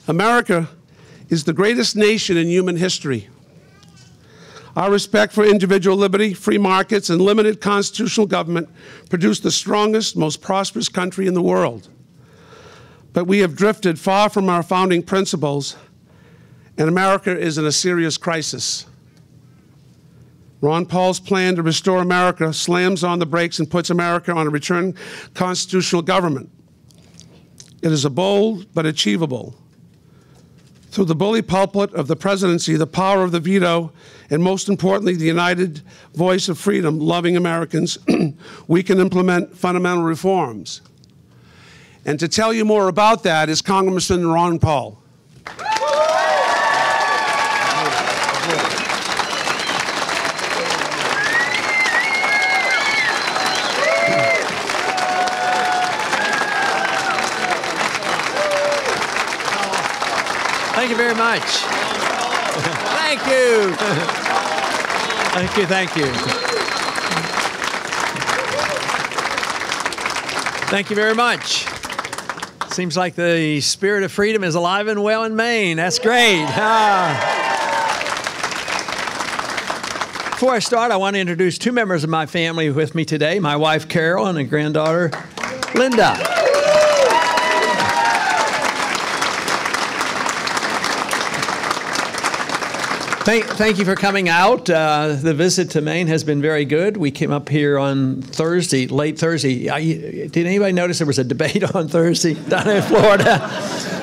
America is the greatest nation in human history. Our respect for individual liberty, free markets, and limited constitutional government produced the strongest, most prosperous country in the world. But we have drifted far from our founding principles, and America is in a serious crisis. Ron Paul's plan to restore America slams on the brakes and puts America on a return constitutional government. It is a bold but achievable. Through the bully pulpit of the presidency, the power of the veto, and most importantly, the united voice of freedom, loving Americans, we can implement fundamental reforms. And to tell you more about that is Congressman Ron Paul. Thank you very much. Thank you. Thank you, thank you. Thank you very much. Seems like the spirit of freedom is alive and well in Maine. That's great. Before I start, I want to introduce two members of my family with me today, my wife, Carol, and a granddaughter, Linda. Thank you for coming out. The visit to Maine has been very good. We came up here on Thursday, late Thursday. Did anybody notice there was a debate on Thursday down in Florida?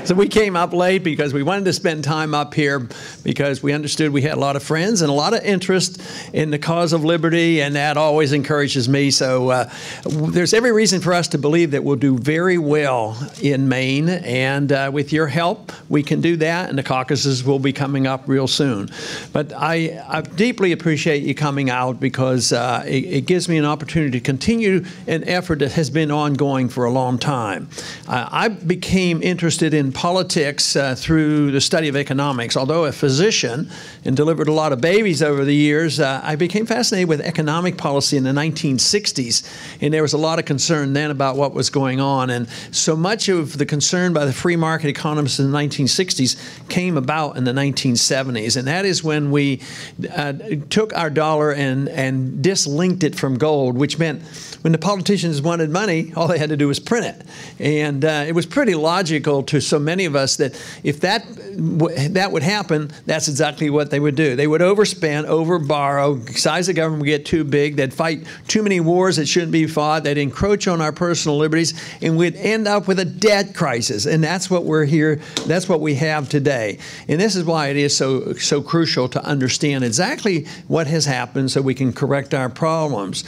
So we came up late because we wanted to spend time up here because we understood we had a lot of friends and a lot of interest in the cause of liberty, and that always encourages me. So there's every reason for us to believe that we'll do very well in Maine, and with your help, we can do that, and the caucuses will be coming up real soon. But I deeply appreciate you coming out because it gives me an opportunity to continue an effort that has been ongoing for a long time. I became interested in politics through the study of economics. Although a physician and delivered a lot of babies over the years, I became fascinated with economic policy in the 1960s, and there was a lot of concern then about what was going on. And so much of the concern by the free market economists in the 1960s came about in the 1970s, and that is when we took our dollar and dislinked it from gold, which meant when the politicians wanted money, all they had to do was print it. And it was pretty logical to so many of us that if that would happen, that's exactly what they would do. They would overspend, overborrow, size of government would get too big, they'd fight too many wars that shouldn't be fought, they'd encroach on our personal liberties, and we'd end up with a debt crisis. And that's what we're here, that's what we have today. And this is why it is so crucial to understand exactly what has happened so we can correct our problems.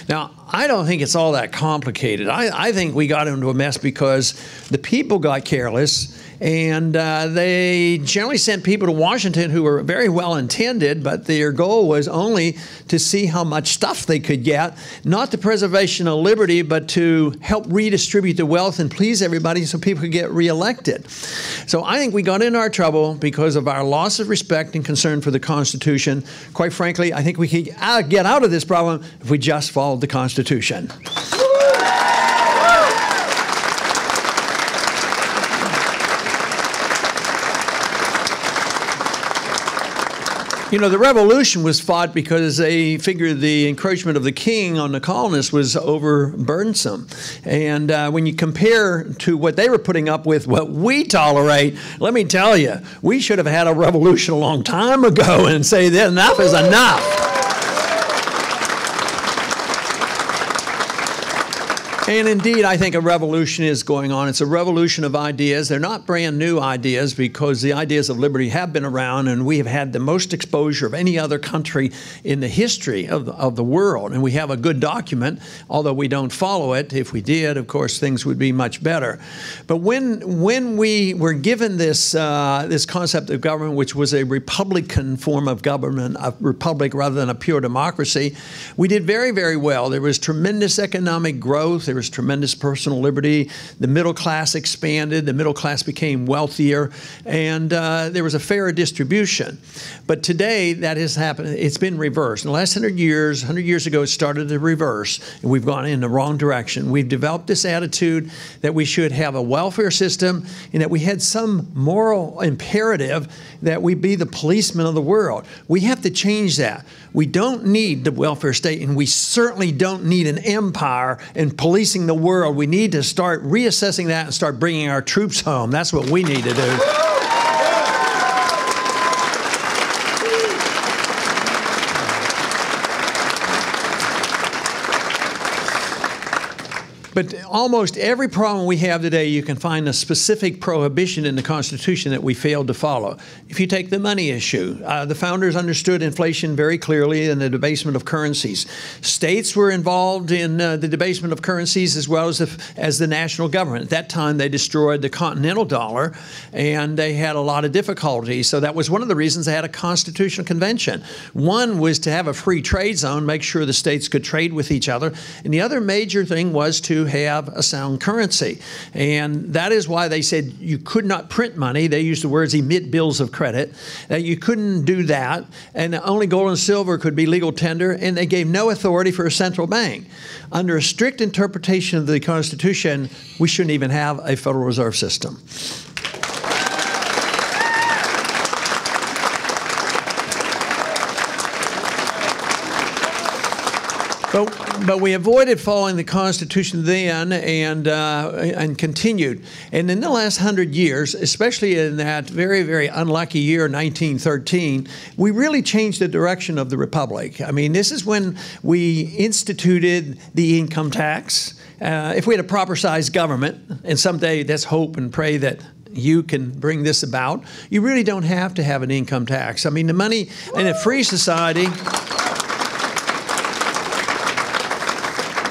Now, I don't think it's all that complicated. I think we got into a mess because the people got careless, and they generally sent people to Washington who were very well intended, but their goal was only to see how much stuff they could get, not the preservation of liberty, but to help redistribute the wealth and please everybody so people could get reelected. So I think we got into our trouble because of our loss of respect and concern for the Constitution. Quite frankly, I think we could get out of this problem if we just followed the Constitution. You know, the revolution was fought because they figured the encroachment of the king on the colonists was overburdensome. And when you compare to what they were putting up with what we tolerate, let me tell you, we should have had a revolution a long time ago and say that enough is enough. And indeed, I think a revolution is going on. It's a revolution of ideas. They're not brand new ideas because the ideas of liberty have been around, and we have had the most exposure of any other country in the history of the world. And we have a good document, although we don't follow it. If we did, of course, things would be much better. But when we were given this, this concept of government, which was a Republican form of government, a republic rather than a pure democracy, we did very, very well. There was tremendous economic growth. There was tremendous personal liberty. The middle class expanded. The middle class became wealthier. And there was a fairer distribution. But today, that has happened. It's been reversed. In the last 100 years ago, it started to reverse. And we've gone in the wrong direction. We've developed this attitude that we should have a welfare system and that we had some moral imperative that we be the policemen of the world. We have to change that. We don't need the welfare state, and we certainly don't need an empire and policing the world. We need to start reassessing that and start bringing our troops home. That's what we need to do. But almost every problem we have today, you can find a specific prohibition in the Constitution that we failed to follow. If you take the money issue, the founders understood inflation very clearly and the debasement of currencies. States were involved in the debasement of currencies as well as the national government. At that time, they destroyed the continental dollar, and they had a lot of difficulty. So that was one of the reasons they had a constitutional convention. One was to have a free trade zone, make sure the states could trade with each other. And the other major thing was to have a sound currency. And that is why they said you could not print money. They used the words emit bills of credit. That you couldn't do that. And only gold and silver could be legal tender. And they gave no authority for a central bank. Under a strict interpretation of the Constitution, we shouldn't even have a Federal Reserve System. But we avoided following the Constitution then and continued. And in the last 100 years, especially in that very, very unlucky year, 1913, we really changed the direction of the Republic. I mean, this is when we instituted the income tax. If we had a proper-sized government, and someday let's hope and pray that you can bring this about, you really don't have to have an income tax. I mean, the money in a free society...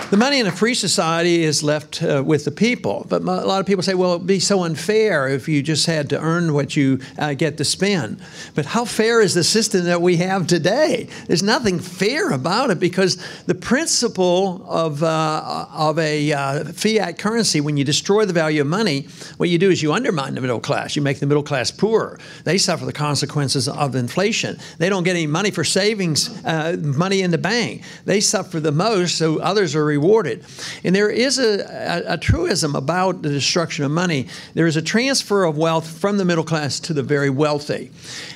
The money in a free society is left with the people. But a lot of people say, well, it would be so unfair if you just had to earn what you get to spend. But how fair is the system that we have today? There's nothing fair about it, because the principle of a fiat currency, when you destroy the value of money, what you do is you undermine the middle class. You make the middle class poorer. They suffer the consequences of inflation. They don't get any money for savings, money in the bank. They suffer the most, so others are rewarded. And there is a truism about the destruction of money. There is a transfer of wealth from the middle class to the very wealthy.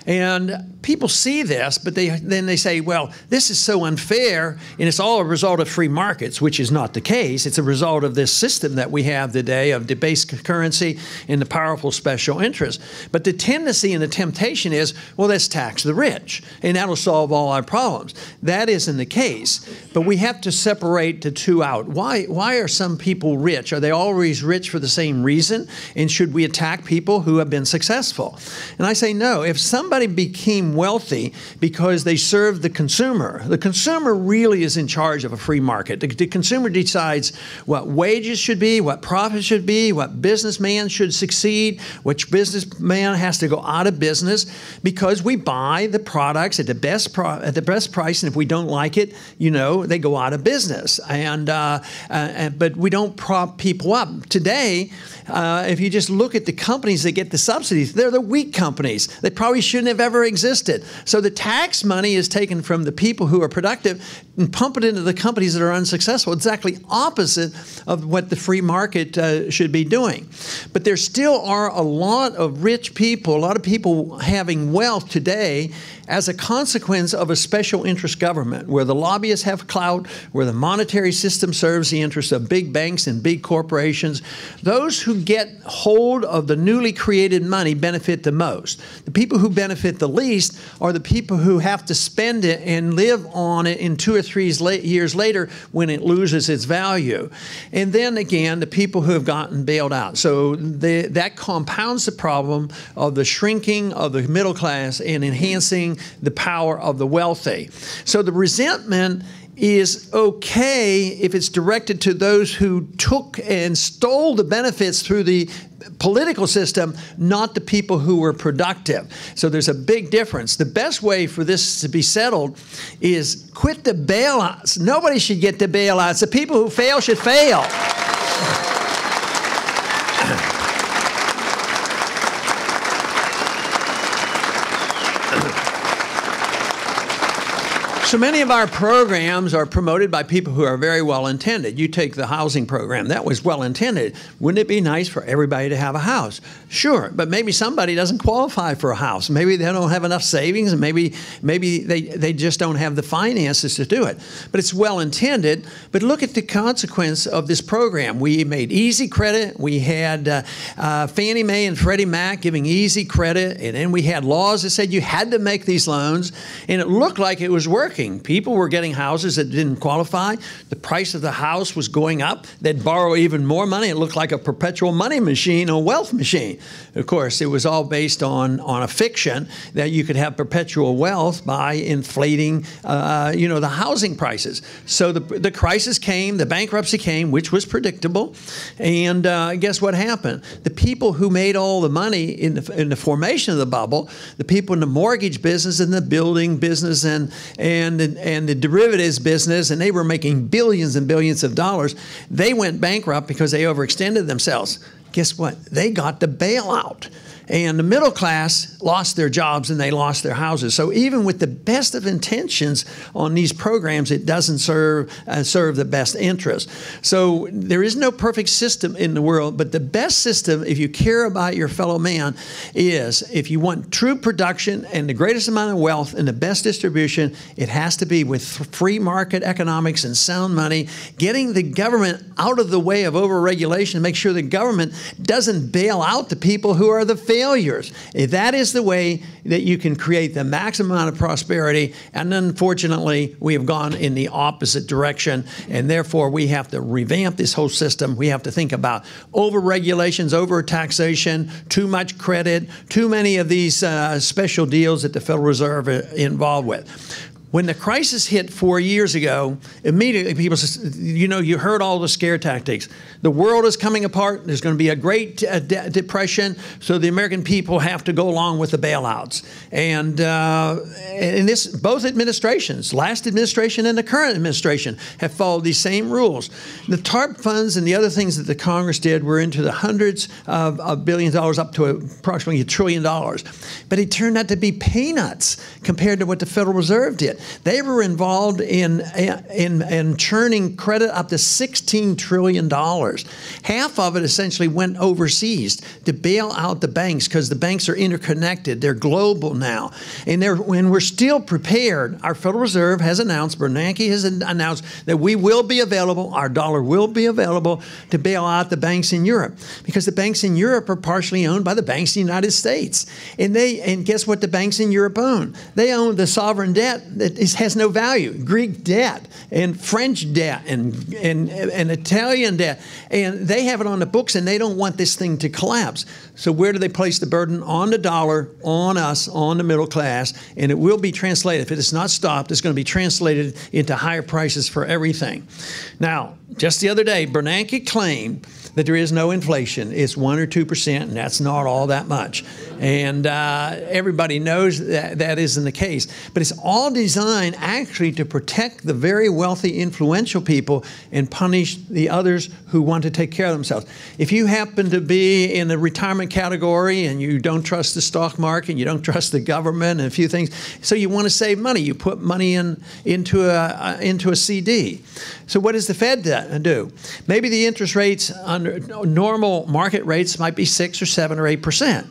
And people see this, but then they say, well, this is so unfair, and it's all a result of free markets, which is not the case. It's a result of this system that we have today of debased currency and the powerful special interest. But the tendency and the temptation is, well, let's tax the rich, and that'll solve all our problems. That isn't the case. But we have to separate the two out. Why are some people rich? Are they always rich for the same reason? And should we attack people who have been successful? And I say no. If somebody became wealthy because they served the consumer really is in charge of a free market. The consumer decides what wages should be, what profits should be, what businessman should succeed, which businessman has to go out of business, because we buy the products at the best price, and if we don't like it, they go out of business. But we don't prop people up. Today, if you just look at the companies that get the subsidies, they're the weak companies. They probably shouldn't have ever existed. So the tax money is taken from the people who are productive and pump it into the companies that are unsuccessful. Exactly opposite of what the free market should be doing. But there still are a lot of rich people, a lot of people having wealth today as a consequence of a special interest government, where the lobbyists have clout, where the monetary system serves the interests of big banks and big corporations. Those who get hold of the newly created money benefit the most. The people who benefit the least are the people who have to spend it and live on it in 2 or 3 years later when it loses its value. And then again, the people who have gotten bailed out. So that compounds the problem of the shrinking of the middle class and enhancing the power of the wealthy. So the resentment is okay if it's directed to those who took and stole the benefits through the political system, not the people who were productive. So there's a big difference. The best way for this to be settled is quit the bailouts. Nobody should get the bailouts. The people who fail should fail. So many of our programs are promoted by people who are very well intended. You take the housing program, that was well intended. Wouldn't it be nice for everybody to have a house? Sure, but maybe somebody doesn't qualify for a house. Maybe they don't have enough savings, and maybe they just don't have the finances to do it. But it's well intended. But look at the consequence of this program. We made easy credit. We had Fannie Mae and Freddie Mac giving easy credit, and then we had laws that said you had to make these loans, and it looked like it was working. People were getting houses that didn't qualify. The price of the house was going up. They'd borrow even more money. It looked like a perpetual money machine, a wealth machine. Of course, it was all based on a fiction that you could have perpetual wealth by inflating, the housing prices. So the crisis came, the bankruptcy came, which was predictable. And guess what happened? The people who made all the money in the formation of the bubble, the people in the mortgage business and the building business and the derivatives business, and they were making billions and billions of dollars, they went bankrupt because they overextended themselves. Guess what? They got the bailout. And the middle class lost their jobs and they lost their houses. So even with the best of intentions on these programs, it doesn't serve the best interest. So there is no perfect system in the world, but the best system, if you care about your fellow man, is if you want true production and the greatest amount of wealth and the best distribution, it has to be with free market economics and sound money, getting the government out of the way of overregulation, make sure the government doesn't bail out the people who are the failures. If that is the way that you can create the maximum amount of prosperity, and unfortunately, we have gone in the opposite direction, and therefore we have to revamp this whole system. We have to think about over-regulations, over-taxation, too much credit, too many of these special deals that the Federal Reserve are involved with. When the crisis hit 4 years ago, immediately people said, you heard all the scare tactics. The world is coming apart. There's going to be a great depression, so the American people have to go along with the bailouts. And this, both administrations, last administration and the current administration, have followed these same rules. The TARP funds and the other things that the Congress did were into the hundreds of billions of dollars, up to approximately $1 trillion. But it turned out to be peanuts compared to what the Federal Reserve did. They were involved in churning credit up to $16 trillion. Half of it essentially went overseas to bail out the banks because the banks are interconnected. They're global now. And when we're still prepared, our Federal Reserve has announced, Bernanke has announced that we will be available, our dollar will be available to bail out the banks in Europe, because the banks in Europe are partially owned by the banks in the United States. And guess what the banks in Europe own? They own the sovereign debt that has no value. Greek debt and French debt and Italian debt. And they have it on the books, and they don't want this thing to collapse. So where do they place the burden? On the dollar, on us, on the middle class, and it will be translated. If it is not stopped, it's going to be translated into higher prices for everything. Now, just the other day, Bernanke claimed that there is no inflation. It's 1 or 2%, and that's not all that much. And everybody knows that that isn't the case. But it's all designed actually to protect the very wealthy, influential people and punish the others who want to take care of themselves. If you happen to be in the retirement category and you don't trust the stock market, you don't trust the government and a few things, so you want to save money, you put money into a CD. So what does the Fed do? Maybe the interest rates under normal market rates might be 6 or 7 or 8%.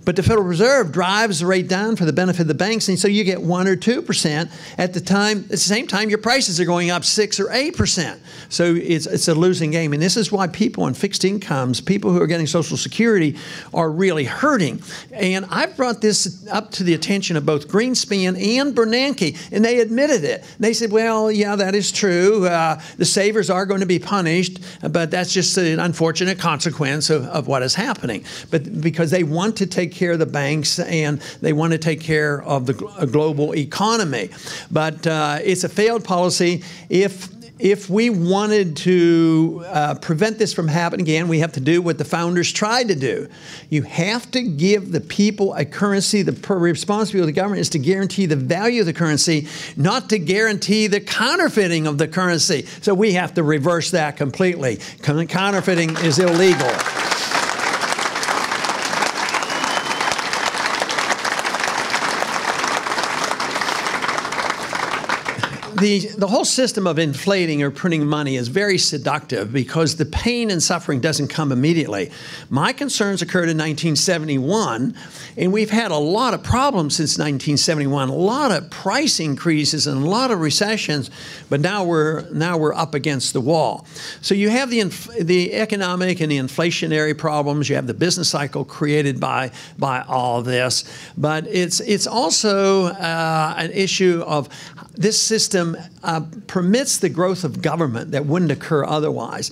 But the Federal Reserve drives the rate down for the benefit of the banks, and so you get 1 or 2% at the same time your prices are going up 6 or 8%. So it's a losing game, and this is why people on fixed incomes, people who are getting Social Security, are really hurting. And I've brought this up to the attention of both Greenspan and Bernanke, and they admitted it. They said, well, yeah, that is true. The savers are going to be punished, but that's just an unfortunate consequence of what is happening. But because they want to take care of the banks and they want to take care of the global economy. But it's a failed policy. If we wanted to prevent this from happening again, we have to do what the founders tried to do. You have to give the people a currency. The responsibility of the government is to guarantee the value of the currency, not to guarantee the counterfeiting of the currency. So we have to reverse that completely. Counterfeiting is illegal. the whole system of inflating or printing money is very seductive because the pain and suffering doesn't come immediately. My concerns occurred in 1971, and we've had a lot of problems since 1971, a lot of price increases and a lot of recessions, but now we're up against the wall. So you have the economic and the inflationary problems, you have the business cycle created by all this, but it's also an issue of this system permits the growth of government that wouldn't occur otherwise.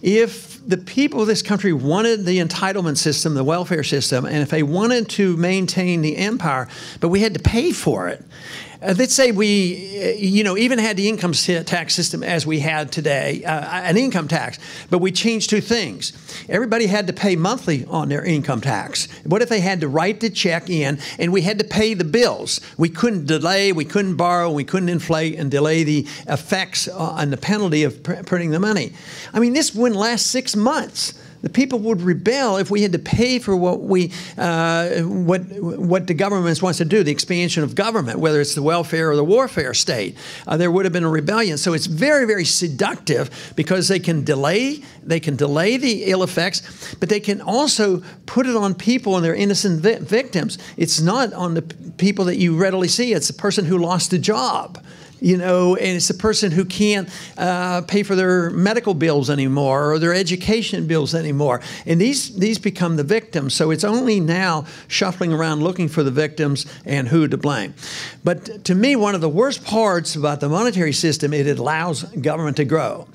If the people of this country wanted the entitlement system, the welfare system, and if they wanted to maintain the empire, but we had to pay for it. Let's say we, even had the income tax system as we had today, an income tax, but we changed two things. Everybody had to pay monthly on their income tax. What if they had to write the check in and we had to pay the bills? We couldn't delay, we couldn't borrow, we couldn't inflate and delay the effects and the penalty of printing the money. I mean, this wouldn't last 6 months. The people would rebel if we had to pay for what the government wants to do, the expansion of government, whether it's the welfare or the warfare state. There would have been a rebellion. So it's very, very seductive because they can delay the ill effects, but they can also put it on people and their innocent victims. It's not on the people that you readily see. It's the person who lost a job. And it's the person who can't pay for their medical bills anymore or their education bills anymore. And these become the victims. So it's only now shuffling around looking for the victims and who to blame. But to me, one of the worst parts about the monetary system, it allows government to grow.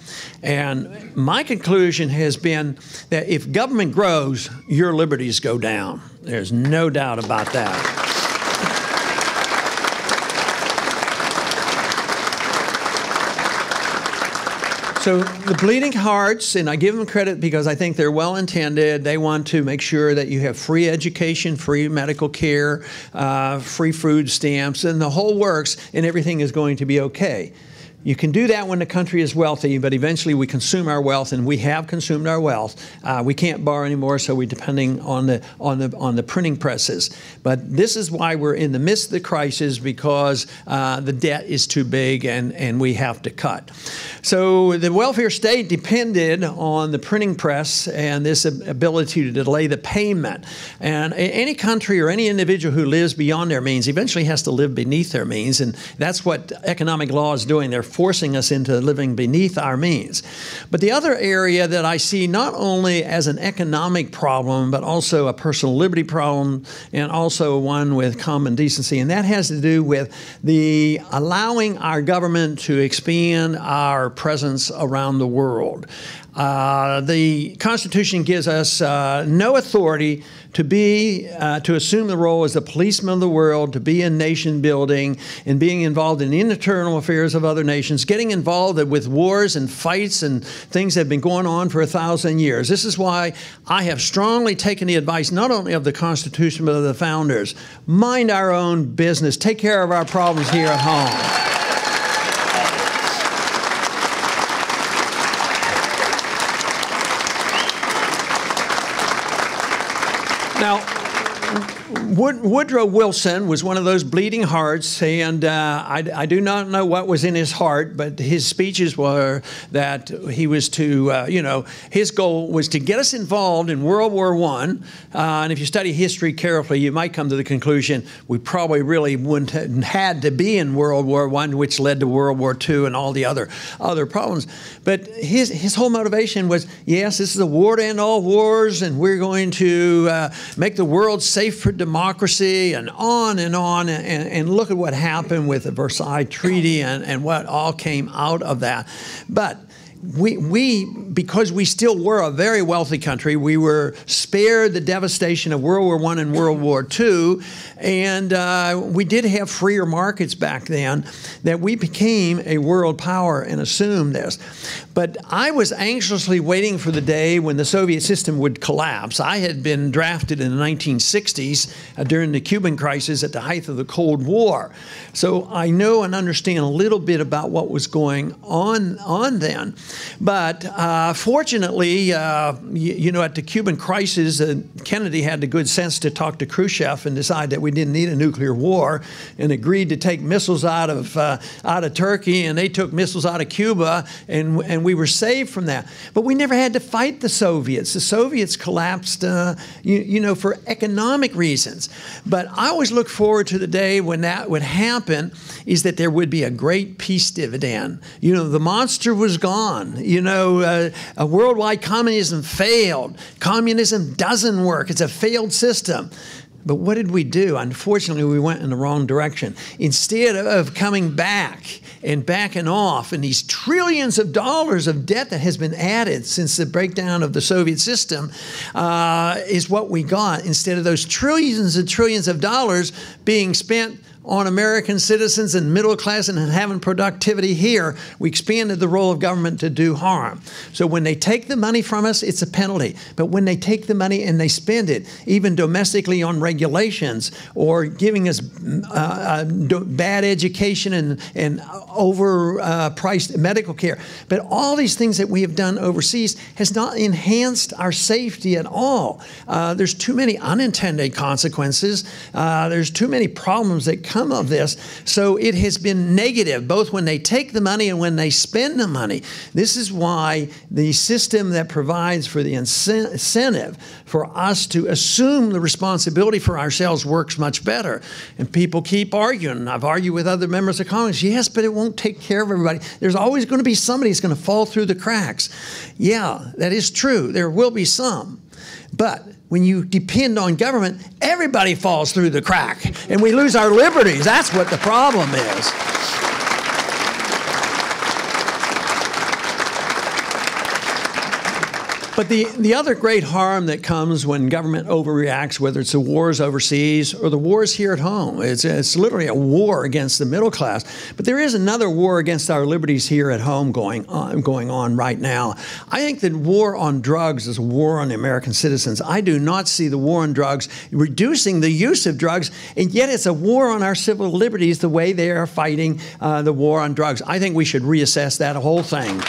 And my conclusion has been that if government grows, your liberties go down. There's no doubt about that. So the bleeding hearts, and I give them credit because I think they're well-intended. They want to make sure that you have free education, free medical care, free food stamps, and the whole works, and everything is going to be okay. You can do that when the country is wealthy, but eventually we consume our wealth, and we have consumed our wealth. We can't borrow anymore, so we're depending on the printing presses. But this is why we're in the midst of the crisis, because the debt is too big and we have to cut. So the welfare state depended on the printing press and this ability to delay the payment. And any country or any individual who lives beyond their means eventually has to live beneath their means, and that's what economic law is doing. They're forcing us into living beneath our means. But the other area that I see not only as an economic problem, but also a personal liberty problem, and also one with common decency, and that has to do with the allowing our government to expand our presence around the world. The Constitution gives us no authority to assume the role as the policeman of the world, to be in nation building and being involved in the internal affairs of other nations, getting involved with wars and fights and things that have been going on for 1,000 years. This is why I have strongly taken the advice not only of the Constitution but of the founders. Mind our own business. Take care of our problems here at home. Now, Woodrow Wilson was one of those bleeding hearts, and I do not know what was in his heart, but his speeches were that he was to, his goal was to get us involved in World War I. And if you study history carefully, you might come to the conclusion we probably really wouldn't have had to be in World War I, which led to World War II and all the other problems. But his whole motivation was, yes, this is a war to end all wars, and we're going to make the world safe for democracy, and on and look at what happened with the Versailles Treaty and what all came out of that. But because we still were a very wealthy country, we were spared the devastation of World War I and World War II, and we did have freer markets back then, that we became a world power and assumed this. But I was anxiously waiting for the day when the Soviet system would collapse. I had been drafted in the 1960s during the Cuban crisis at the height of the Cold War. So I know and understand a little bit about what was going on then. But fortunately, you know, at the Cuban crisis, Kennedy had the good sense to talk to Khrushchev and decide that we didn't need a nuclear war, and agreed to take missiles out of Turkey, and they took missiles out of Cuba, and we were saved from that. But we never had to fight the Soviets. The Soviets collapsed, you know, for economic reasons. But I always look forward to the day when that would happen, is that there would be a great peace dividend. You know, the monster was gone. You know, a worldwide communism failed. Communism doesn't work. It's a failed system. But what did we do? Unfortunately, we went in the wrong direction. Instead of coming back and backing off, and these trillions of dollars of debt that has been added since the breakdown of the Soviet system is what we got. Instead of those trillions and trillions of dollars being spent on American citizens and middle class and having productivity here, we expanded the role of government to do harm. So when they take the money from us, it's a penalty. But when they take the money and they spend it, even domestically on regulations or giving us bad education and overpriced medical care, but all these things that we have done overseas has not enhanced our safety at all. There's too many unintended consequences. There's too many problems that come of this. So it has been negative, both when they take the money and when they spend the money. This is why the system that provides for the incentive for us to assume the responsibility for ourselves works much better. And people keep arguing. I've argued with other members of Congress. Yes, but it won't take care of everybody. There's always going to be somebody who's going to fall through the cracks. Yeah, that is true. There will be some. But when you depend on government, everybody falls through the crack, and we lose our liberties. That's what the problem is. But the other great harm that comes when government overreacts, whether it's the wars overseas or the wars here at home, it's literally a war against the middle class. But there is another war against our liberties here at home going on right now. I think that war on drugs is a war on the American citizens. I do not see the war on drugs reducing the use of drugs, and yet it's a war on our civil liberties the way they are fighting the war on drugs. I think we should reassess that whole thing.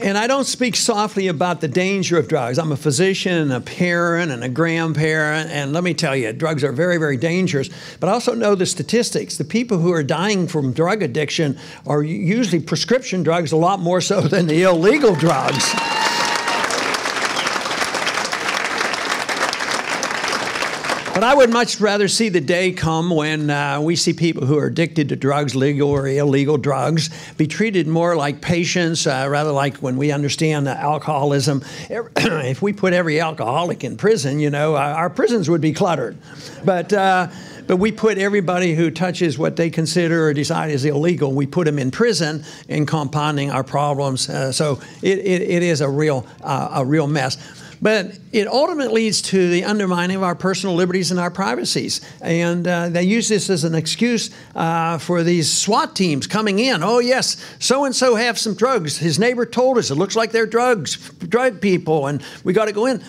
And I don't speak softly about the danger of drugs. I'm a physician and a parent and a grandparent, and let me tell you, drugs are very, very dangerous. But I also know the statistics. The people who are dying from drug addiction are usually prescription drugs, a lot more so than the illegal drugs. But I would much rather see the day come when we see people who are addicted to drugs, legal or illegal drugs, be treated more like patients, rather like when we understand alcoholism. If we put every alcoholic in prison, you know, our prisons would be cluttered. But we put everybody who touches what they consider or decide is illegal, we put them in prison and compounding our problems. So it is a real mess. But it ultimately leads to the undermining of our personal liberties and our privacies. And they use this as an excuse for these SWAT teams coming in. Oh, yes, so-and-so have some drugs. His neighbor told us it looks like they're drug people, and we got to go in.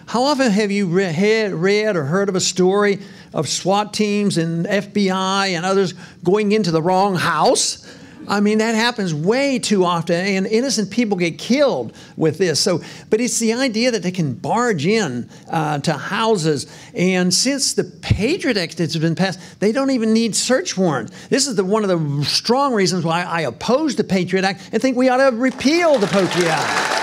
How often have you read or heard of a story of SWAT teams and FBI and others going into the wrong house? I mean, that happens way too often, and innocent people get killed with this. So, but it's the idea that they can barge in to houses, and since the Patriot Act has been passed, they don't even need search warrants. This is one of the strong reasons why I oppose the Patriot Act and think we ought to repeal the Patriot Act.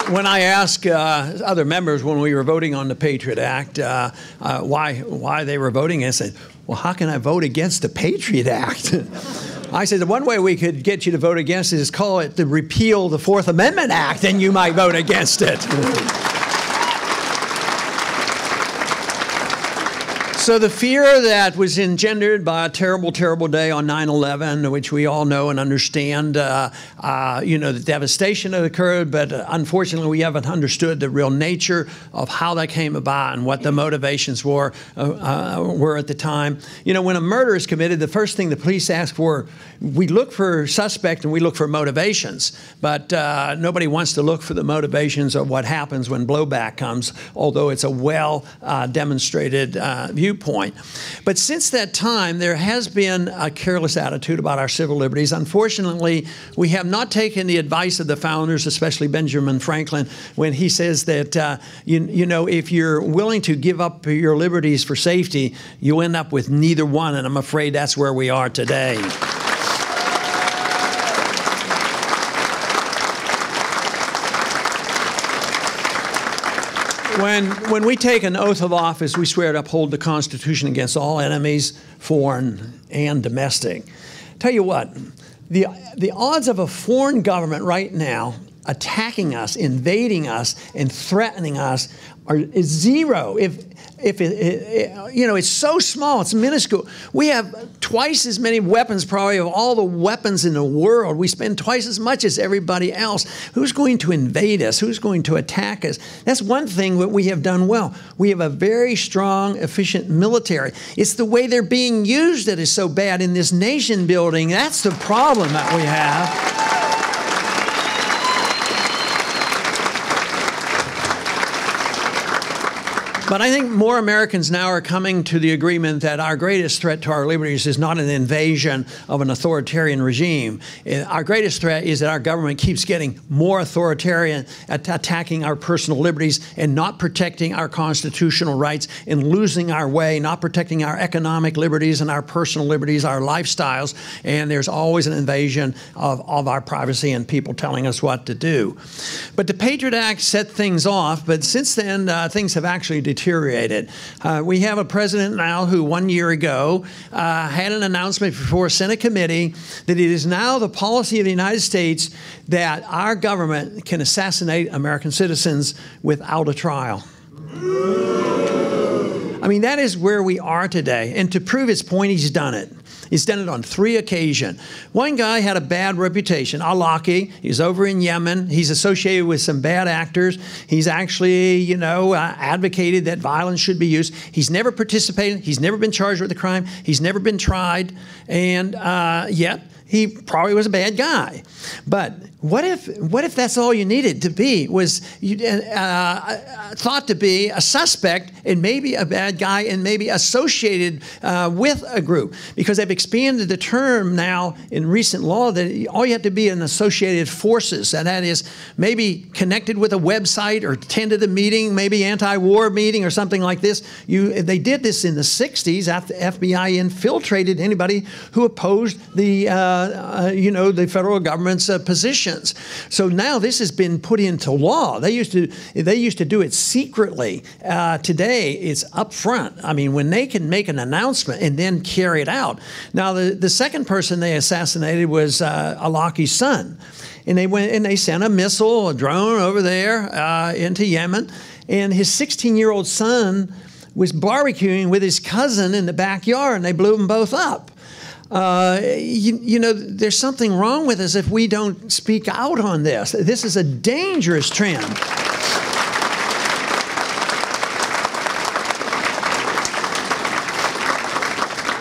When I ask other members when we were voting on the Patriot Act why they were voting, I said, well, how can I vote against the Patriot Act? I said, the one way we could get you to vote against it is call it the Repeal the Fourth Amendment Act, and you might vote against it. So the fear that was engendered by a terrible, terrible day on 9/11, which we all know and understand, the devastation that occurred, but unfortunately we haven't understood the real nature of how that came about and what the motivations were at the time. You know, when a murder is committed, the first thing the police ask for, we look for suspect and we look for motivations, but nobody wants to look for the motivations of what happens when blowback comes, although it's a well demonstrated viewpoint. But since that time, there has been a careless attitude about our civil liberties. Unfortunately, we have not taken the advice of the founders, especially Benjamin Franklin, when he says that, if you're willing to give up your liberties for safety, you end up with neither one, and I'm afraid that's where we are today. When we take an oath of office, we swear to uphold the Constitution against all enemies, foreign and domestic. Tell you what, the odds of a foreign government right now attacking us, invading us, and threatening us is zero. It's so small, it's minuscule. We have twice as many weapons probably of all the weapons in the world. We spend twice as much as everybody else. Who's going to invade us? Who's going to attack us? That's one thing that we have done well. We have a very strong, efficient military. It's the way they're being used that is so bad in this nation building. That's the problem that we have. But I think more Americans now are coming to the agreement that our greatest threat to our liberties is not an invasion of an authoritarian regime. Our greatest threat is that our government keeps getting more authoritarian, attacking our personal liberties and not protecting our constitutional rights and losing our way, not protecting our economic liberties and our personal liberties, our lifestyles. And there's always an invasion of our privacy and people telling us what to do. But the Patriot Act set things off, but since then things have actually deteriorated. We have a president now who 1 year ago had an announcement before a Senate committee that it is now the policy of the United States that our government can assassinate American citizens without a trial. I mean, that is where we are today. And to prove his point, he's done it. He's done it on 3 occasions. One guy had a bad reputation, al-Awlaki. He's over in Yemen. He's associated with some bad actors. He's actually, advocated that violence should be used. He's never participated. He's never been charged with a crime. He's never been tried. And yet, he probably was a bad guy. But what if that's all you needed to be, was thought to be a suspect and maybe a bad guy and maybe associated with a group? Because they've expanded the term now in recent law that all you have to be in associated forces, and that is maybe connected with a website or attended a meeting, maybe anti-war meeting or something like this. They did this in the 60s after the FBI infiltrated anybody who opposed the federal government's positions. So now this has been put into law. They used to do it secretly. Today it's up front. I mean, when they can make an announcement and then carry it out. Now the second person they assassinated was al-Awlaki's son, and they went and they sent a missile, a drone over there into Yemen, and his 16-year-old son was barbecuing with his cousin in the backyard, and they blew them both up. There's something wrong with us if we don't speak out on this. This is a dangerous trend.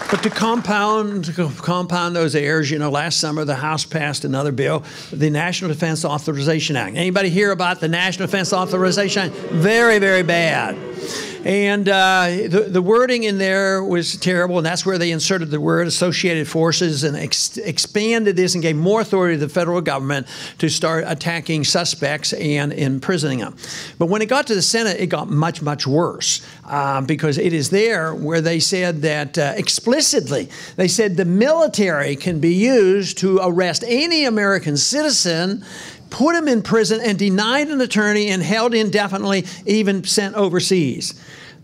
But to compound those errors, last summer the House passed another bill, the National Defense Authorization Act. Anybody hear about the National Defense Authorization Act? Very, very bad. And the wording in there was terrible, and that's where they inserted the word associated forces and expanded this and gave more authority to the federal government to start attacking suspects and imprisoning them. But when it got to the Senate, it got much, much worse because it is there where they said that explicitly, they said the military can be used to arrest any American citizen, put him in prison, and denied an attorney and held indefinitely, even sent overseas.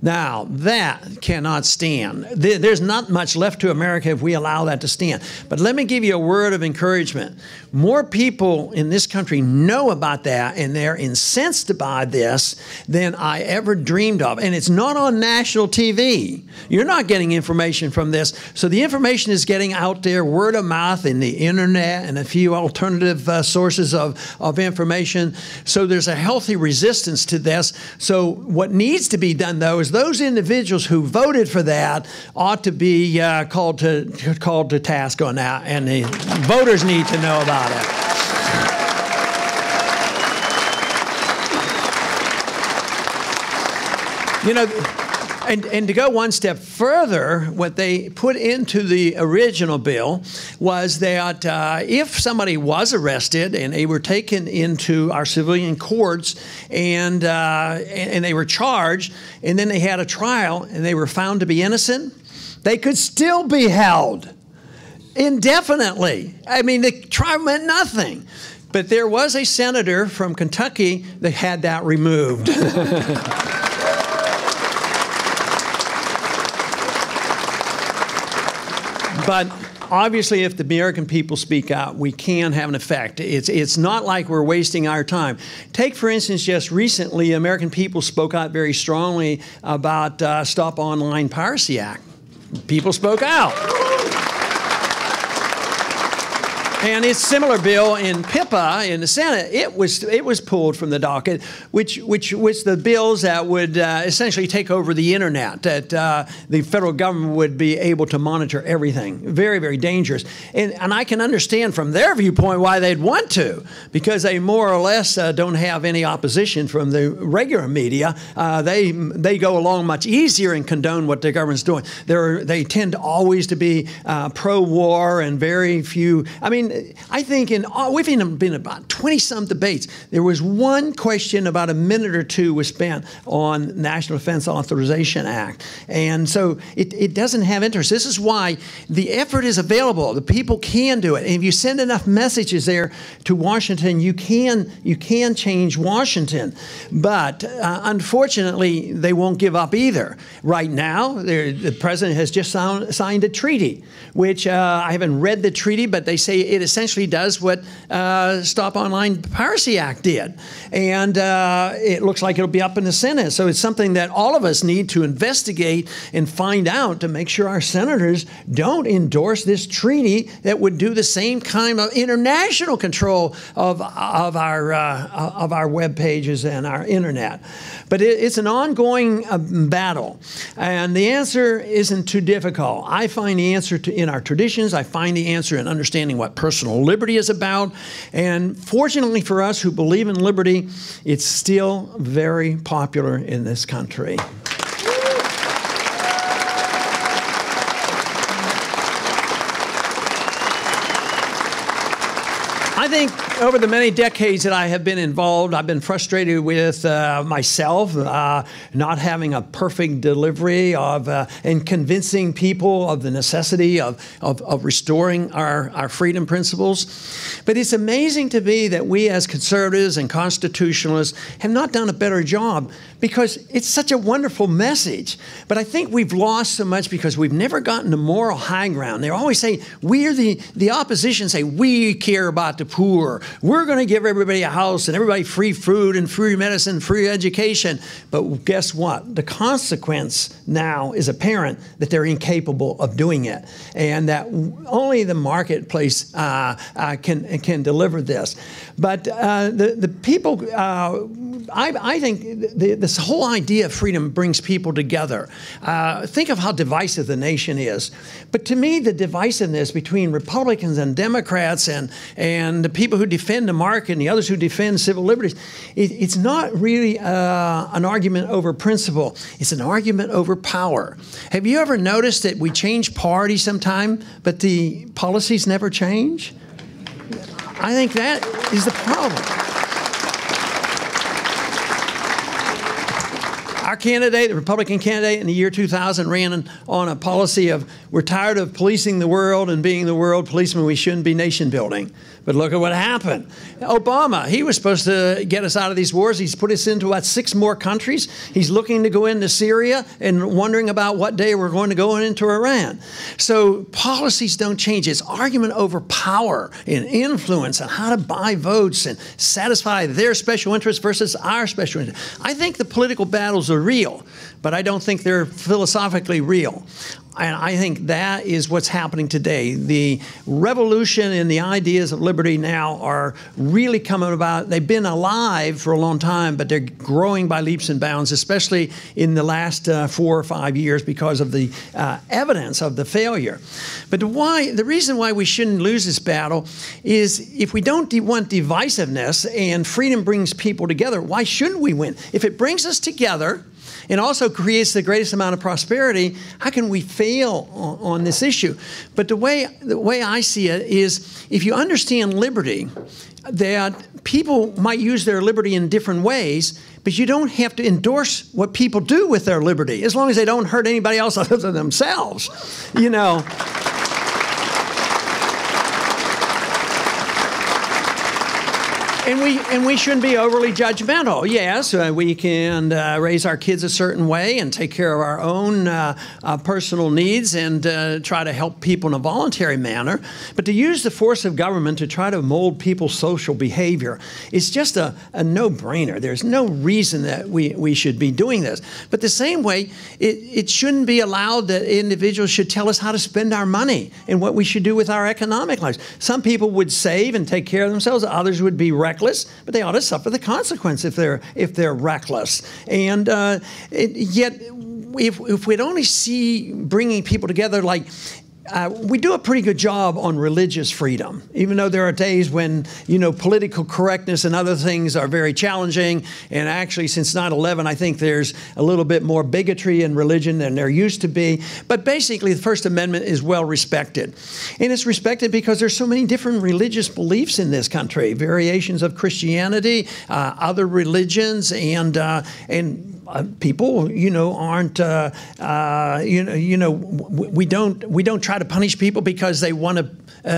Now, that cannot stand. There's not much left to America if we allow that to stand. But let me give you a word of encouragement. More people in this country know about that, and they're incensed by this than I ever dreamed of. And it's not on national TV. You're not getting information from this. So the information is getting out there, word of mouth, in the internet, and a few alternative sources of information. So there's a healthy resistance to this. So what needs to be done, though, is those individuals who voted for that ought to be called to task on that, and the voters need to know about it. You know, and to go one step further, what they put into the original bill was that if somebody was arrested and they were taken into our civilian courts and they were charged, and then they had a trial and they were found to be innocent, they could still be held indefinitely. I mean, the trial meant nothing. But there was a senator from Kentucky that had that removed. But obviously, if the American people speak out, we can have an effect. It's not like we're wasting our time. Take, for instance, just recently, American people spoke out very strongly about Stop Online Piracy Act. People spoke out. And its similar bill in PIPA in the Senate, it was pulled from the docket, which was the bills that would essentially take over the internet, that the federal government would be able to monitor everything. Very, very dangerous. And I can understand from their viewpoint why they'd want to, because they more or less don't have any opposition from the regular media. They go along much easier and condone what the government's doing. They tend to always to be pro-war, and very few. I mean, I think we've been about 20-some debates. There was one question about a minute or two was spent on National Defense Authorization Act. And so it doesn't have interest. This is why the effort is available. The people can do it. And if you send enough messages there to Washington, you can change Washington. But unfortunately, they won't give up either. Right now, the president has just signed a treaty, which I haven't read the treaty, but they say it essentially does what Stop Online Piracy Act did. And it looks like it'll be up in the Senate. So it's something that all of us need to investigate and find out to make sure our senators don't endorse this treaty that would do the same kind of international control of our web pages and our internet. But it's an ongoing battle. And the answer isn't too difficult. I find the answer in our traditions. I find the answer in understanding what personal liberty is about. And fortunately for us who believe in liberty, it's still very popular in this country. I think over the many decades that I have been involved, I've been frustrated with myself not having a perfect delivery of and convincing people of the necessity of restoring our freedom principles. But it's amazing to me that we as conservatives and constitutionalists have not done a better job, because it's such a wonderful message. But I think we've lost so much because we've never gotten the moral high ground. They always say, the opposition say, we care about the poor. We're going to give everybody a house and everybody free food and free medicine, free education. But guess what? The consequence now is apparent that they're incapable of doing it, and that only the marketplace can deliver this. But the people, I think this whole idea of freedom brings people together. Think of how divisive the nation is. But to me, the divisiveness between Republicans and Democrats and the people who defend the market and the others who defend civil liberties, it's not really an argument over principle. It's an argument over power. Have you ever noticed that we change parties sometime, but the policies never change? I think that is the problem. Our candidate, the Republican candidate in the year 2000, ran on a policy of, we're tired of policing the world and being the world policeman, we shouldn't be nation building. But look at what happened. Obama, he was supposed to get us out of these wars. He's put us into about 6 more countries. He's looking to go into Syria and wondering about what day we're going to go into Iran. So policies don't change. It's argument over power and influence and how to buy votes and satisfy their special interests versus our special interests. I think the political battles are real, but I don't think they're philosophically real. And I think that is what's happening today. The revolution in the ideas of liberty now are really coming about. They've been alive for a long time, but they're growing by leaps and bounds, especially in the last 4 or 5 years because of the evidence of the failure. But the reason why we shouldn't lose this battle is if we don't want divisiveness and freedom brings people together, why shouldn't we win? If it brings us together, and also creates the greatest amount of prosperity, how can we fail on this issue? But the way I see it is, if you understand liberty, that people might use their liberty in different ways, but you don't have to endorse what people do with their liberty, as long as they don't hurt anybody else other than themselves, you know. And we shouldn't be overly judgmental. Yes, we can raise our kids a certain way and take care of our own personal needs and try to help people in a voluntary manner. But to use the force of government to try to mold people's social behavior is just a no-brainer. There's no reason that we should be doing this. But the same way, it shouldn't be allowed that individuals should tell us how to spend our money and what we should do with our economic lives. Some people would save and take care of themselves. Others would be reckless, but they ought to suffer the consequence if they're reckless. And yet, if we'd only see bringing people together, like we do a pretty good job on religious freedom, even though there are days when, you know, political correctness and other things are very challenging. And actually, since 9/11, I think there's a little bit more bigotry in religion than there used to be. But basically, the First Amendment is well respected. And it's respected because there's so many different religious beliefs in this country, variations of Christianity, other religions, and people, you know, aren't, we don't try to punish people because they want to,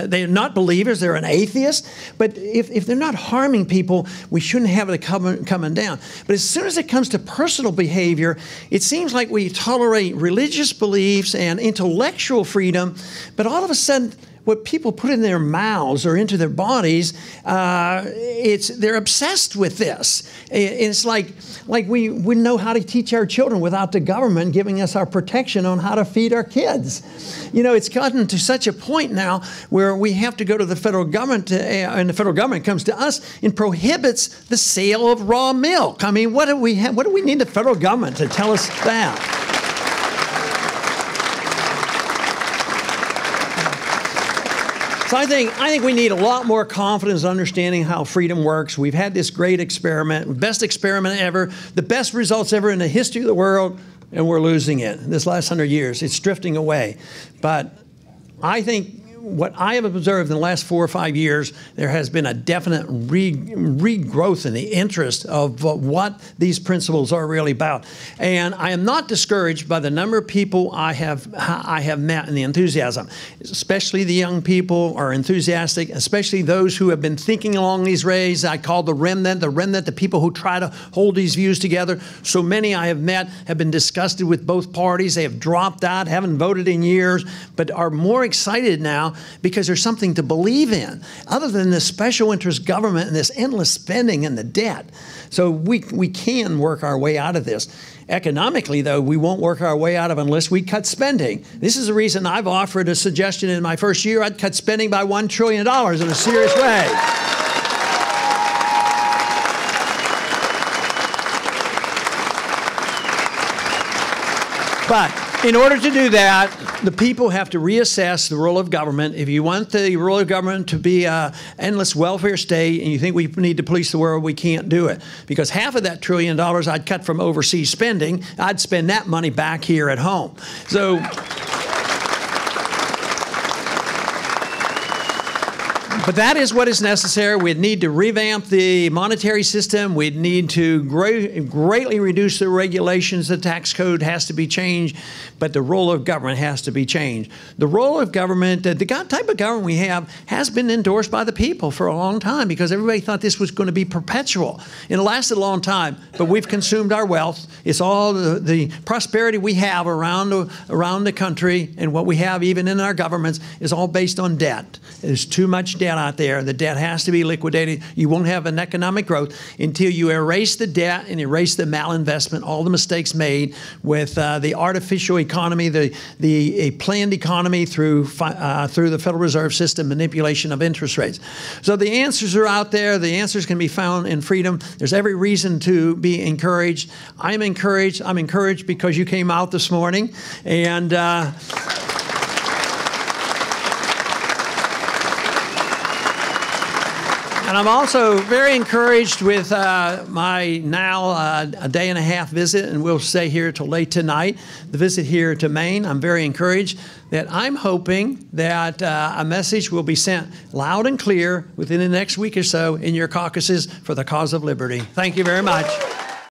they're not believers, they're an atheist. But if they're not harming people, we shouldn't have it coming down. But as soon as it comes to personal behavior, it seems like we tolerate religious beliefs and intellectual freedom, but all of a sudden, what people put in their mouths or into their bodies, they're obsessed with this. It's like we wouldn't know how to teach our children without the government giving us our protection on how to feed our kids. You know, it's gotten to such a point now where we have to go to the federal government, and the federal government comes to us and prohibits the sale of raw milk. I mean, what do we need the federal government to tell us that? So I think we need a lot more confidence in understanding how freedom works. We've had this great experiment, best experiment ever, the best results ever in the history of the world, and we're losing it. This last 100 years, it's drifting away. But I think what I have observed in the last 4 or 5 years, there has been a definite regrowth in the interest of what these principles are really about. And I am not discouraged by the number of people I have met and the enthusiasm. Especially the young people are enthusiastic, especially those who have been thinking along these ways. I call the remnant, the people who try to hold these views together. So many I have met have been disgusted with both parties. They have dropped out, haven't voted in years, but are more excited now because there's something to believe in other than this special interest government and this endless spending and the debt. So we can work our way out of this. Economically, though, we won't work our way out of it unless we cut spending. This is the reason I've offered a suggestion in my first year. I'd cut spending by $1 trillion in a serious way. But in order to do that, the people have to reassess the role of government. If you want the role of government to be an endless welfare state and you think we need to police the world, we can't do it. Because half of that $1 trillion I'd cut from overseas spending, I'd spend that money back here at home. So But that is what is necessary. We need to revamp the monetary system. We need to greatly reduce the regulations. The tax code has to be changed, but the role of government has to be changed. The role of government, the type of government we have, has been endorsed by the people for a long time because everybody thought this was going to be perpetual. And it lasted a long time, but we've consumed our wealth. It's all the prosperity we have around the country, and what we have even in our governments is all based on debt. There's too much debt out there. The debt has to be liquidated. You won't have an economic growth until you erase the debt and erase the malinvestment, all the mistakes made with the artificial economy, the planned economy through the Federal Reserve System, manipulation of interest rates. So the answers are out there. The answers can be found in freedom. There's every reason to be encouraged. I'm encouraged. I'm encouraged because you came out this morning, and and I'm also very encouraged with my now a day and a half visit, and we'll stay here till late tonight, the visit here to Maine. I'm very encouraged that I'm hoping that a message will be sent loud and clear within the next week or so in your caucuses for the cause of liberty. Thank you very much.